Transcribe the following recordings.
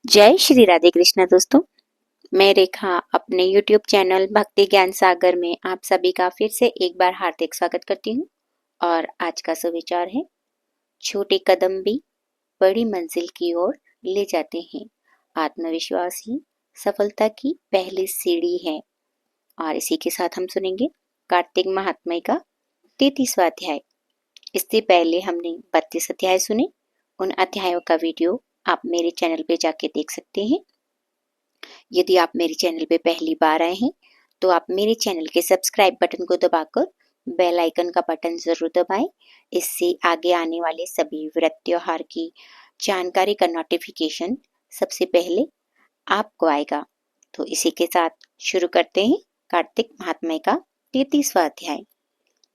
जय श्री राधे कृष्णा दोस्तों। मैं रेखा अपने YouTube चैनल भक्ति ज्ञान सागर में आप सभी का फिर से एक बार हार्दिक स्वागत करती हूँ। और आज का सुविचार है, छोटे कदम भी बड़ी मंजिल की ओर ले जाते हैं। आत्मविश्वास ही सफलता की पहली सीढ़ी है। और इसी के साथ हम सुनेंगे कार्तिक महात्म्य का 33वां अध्याय। इससे पहले हमने 32 अध्याय सुने। उन अध्यायों का वीडियो आप मेरे चैनल पे जाके देख सकते हैं। यदि आप मेरे चैनल पे पहली बार आए हैं तो आप मेरे चैनल के सब्सक्राइब बटन को दबाकर बेल आइकन का बटन जरूर दबाएं। इससे आगे आने वाले सभी व्रत त्योहार की जानकारी का नोटिफिकेशन सबसे पहले आपको आएगा। तो इसी के साथ शुरू करते हैं कार्तिक महात्म्य का 33वां अध्याय।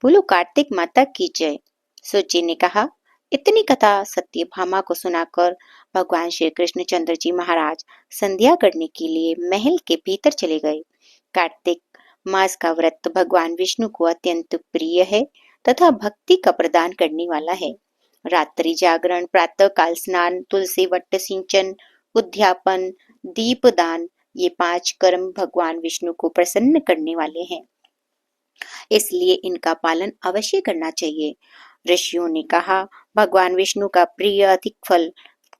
बोलो कार्तिक माता की जय। सुजी ने कहा, इतनी कथा सत्यभामा को सुनाकर भगवान श्री कृष्णचंद्र जी महाराज संध्या करने के लिए महल के भीतर चले गए। कार्तिक मास का व्रत भगवान विष्णु को अत्यंत प्रिय है तथा भक्ति का प्रदान करने वाला है। रात्रि जागरण, प्रातः काल स्नान, तुलसी वट सिंचन, उद्यापन, दीपदान, ये 5 कर्म भगवान विष्णु को प्रसन्न करने वाले हैं, इसलिए इनका पालन अवश्य करना चाहिए। ऋषियों ने कहा, भगवान विष्णु का प्रिय अधिक फल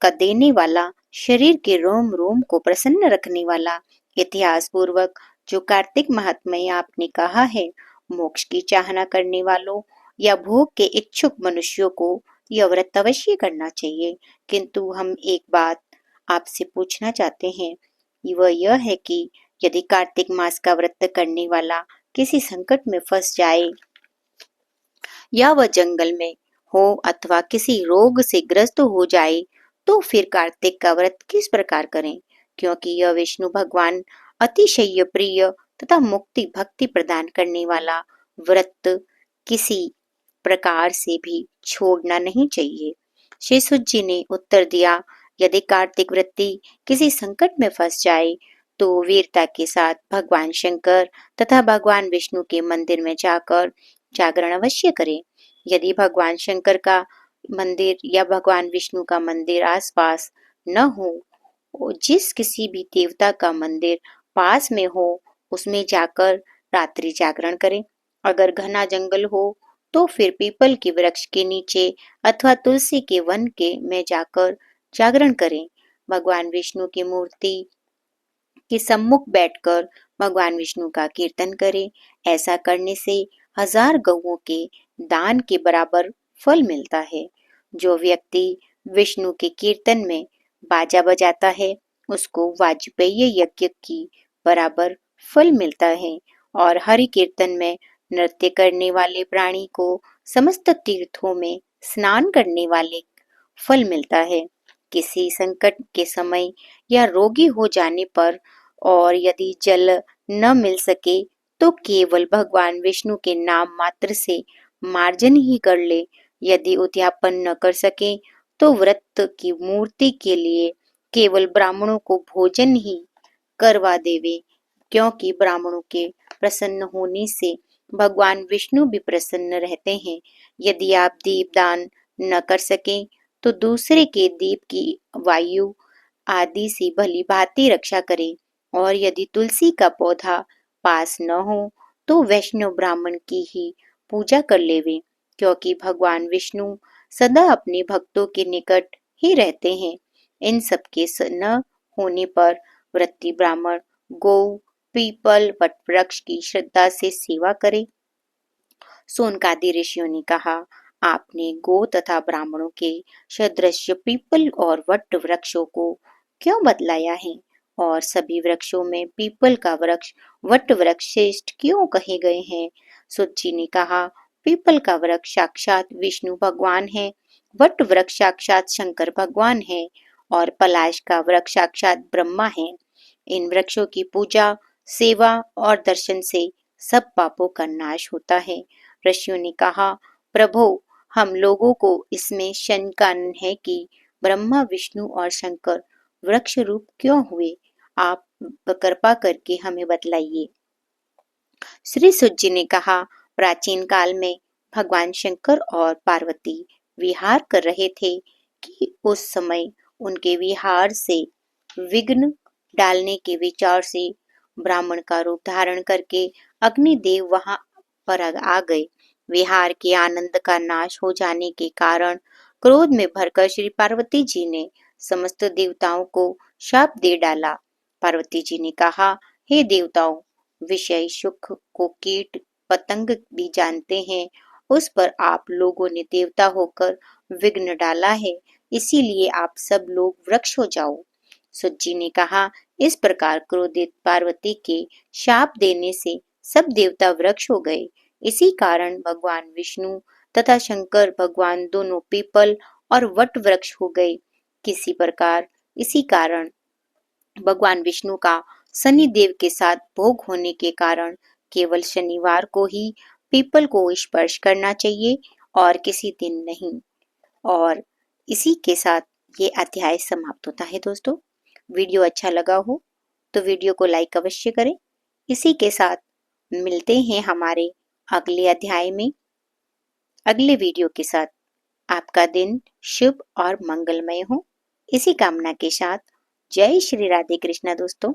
का देने वाला, शरीर के रोम रोम को प्रसन्न रखने वाला, इतिहास पूर्वक जो कार्तिक महात्म्य आपने कहा है, मोक्ष की चाहना करने वालों या भोग के इच्छुक मनुष्यों को यह व्रत अवश्य करना चाहिए। किंतु हम एक बात आपसे पूछना चाहते हैं, वह यह है कि यदि कार्तिक मास का व्रत करने वाला किसी संकट में फंस जाए या वह जंगल में हो अथवा किसी रोग से ग्रस्त हो जाए तो फिर कार्तिक का व्रत किस प्रकार करें, क्योंकि यह विष्णु भगवान अतिशय प्रिय तथा मुक्ति भक्ति प्रदान करने वाला व्रत किसी प्रकार से भी छोड़ना नहीं चाहिए। श्री सुत जी ने उत्तर दिया, यदि कार्तिक व्रती किसी संकट में फंस जाए तो वीरता के साथ भगवान शंकर तथा भगवान विष्णु के मंदिर में जाकर जागरण अवश्य करें। यदि भगवान शंकर का मंदिर या भगवान विष्णु का मंदिर आसपास न हो, जिस किसी भी देवता का मंदिर पास में हो उसमें जाकर रात्रि जागरण करें। अगर घना जंगल हो तो फिर पीपल के वृक्ष के नीचे अथवा तुलसी के वन के में जाकर जागरण करें। भगवान विष्णु की मूर्ति के सम्मुख बैठकर भगवान विष्णु का कीर्तन करें। ऐसा करने से 1000 गौओं के दान के बराबर फल मिलता है। जो व्यक्ति विष्णु के कीर्तन में बाजा बजाता है उसको वाजपेय यज्ञ की बराबर फल मिलता है। और हरि कीर्तन में नृत्य करने वाले प्राणी को समस्त तीर्थों में स्नान करने वाले फल मिलता है। किसी संकट के समय या रोगी हो जाने पर और यदि जल न मिल सके तो केवल भगवान विष्णु के नाम मात्र से मार्जन ही कर ले। यदि उद्यापन न कर सके तो व्रत की मूर्ति के लिए केवल ब्राह्मणों को भोजन ही करवा देवे, क्योंकि ब्राह्मणों के प्रसन्न होने से भगवान विष्णु भी प्रसन्न रहते हैं। यदि आप दीपदान न कर सके तो दूसरे के दीप की वायु आदि से भली भांति रक्षा करें। और यदि तुलसी का पौधा पास न हो तो वैष्णव ब्राह्मण की ही पूजा कर लेवे, क्योंकि भगवान विष्णु सदा अपने भक्तों के निकट ही रहते हैं। इन सब के न होने पर व्रती ब्राह्मण गौ, पीपल, वट वृक्ष की श्रद्धा से सेवा करे। सोनकादि ऋषियों ने कहा, आपने गो तथा ब्राह्मणों के सदृश पीपल और वट वृक्षों को क्यों बतलाया है, और सभी वृक्षों में पीपल का वृक्ष वट वृक्ष श्रेष्ठ क्यों कहे गए हैं। सुत जी ने कहा, पीपल का वृक्ष साक्षात विष्णु भगवान है, वट वृक्ष साक्षात शंकर भगवान है और पलाश का वृक्ष साक्षात ब्रह्मा है। इन वृक्षों की पूजा, सेवा और दर्शन से सब पापों का नाश होता है। ऋषियों ने कहा, प्रभु, हम लोगों को इसमें शंका है कि ब्रह्मा, विष्णु और शंकर वृक्ष रूप क्यों हुए, आप कृपा करके हमें बतलाइए। श्री सुत जी ने कहा, प्राचीन काल में भगवान शंकर और पार्वती विहार कर रहे थे कि उस समय उनके विहार से विघ्न डालने के विचार से ब्राह्मण का रूप धारण करके अग्निदेव वहां पर आ गए। विहार के आनंद का नाश हो जाने के कारण क्रोध में भरकर श्री पार्वती जी ने समस्त देवताओं को शाप दे डाला। पार्वती जी ने कहा, हे देवताओं, विषय सुख को कीट पतंग भी जानते हैं, उस पर आप लोगों ने देवता होकर विघ्न डाला है, इसीलिए आप सब लोग वृक्ष हो जाओ। सुत जी ने कहा, इस प्रकार क्रोधित पार्वती के शाप देने से सब देवता वृक्ष हो गए। इसी कारण भगवान विष्णु तथा शंकर भगवान दोनों पीपल और वट वृक्ष हो गए। इसी कारण भगवान विष्णु का शनि देव के साथ भोग होने के कारण केवल शनिवार को ही पीपल को स्पर्श करना चाहिए और किसी दिन नहीं। और इसी के साथ ये अध्याय समाप्त होता है। दोस्तों, वीडियो अच्छा लगा हो तो वीडियो को लाइक अवश्य करें। इसी के साथ मिलते हैं हमारे अगले अध्याय में अगले वीडियो के साथ। आपका दिन शुभ और मंगलमय हो, इसी कामना के साथ जय श्री राधे कृष्णा। दोस्तों।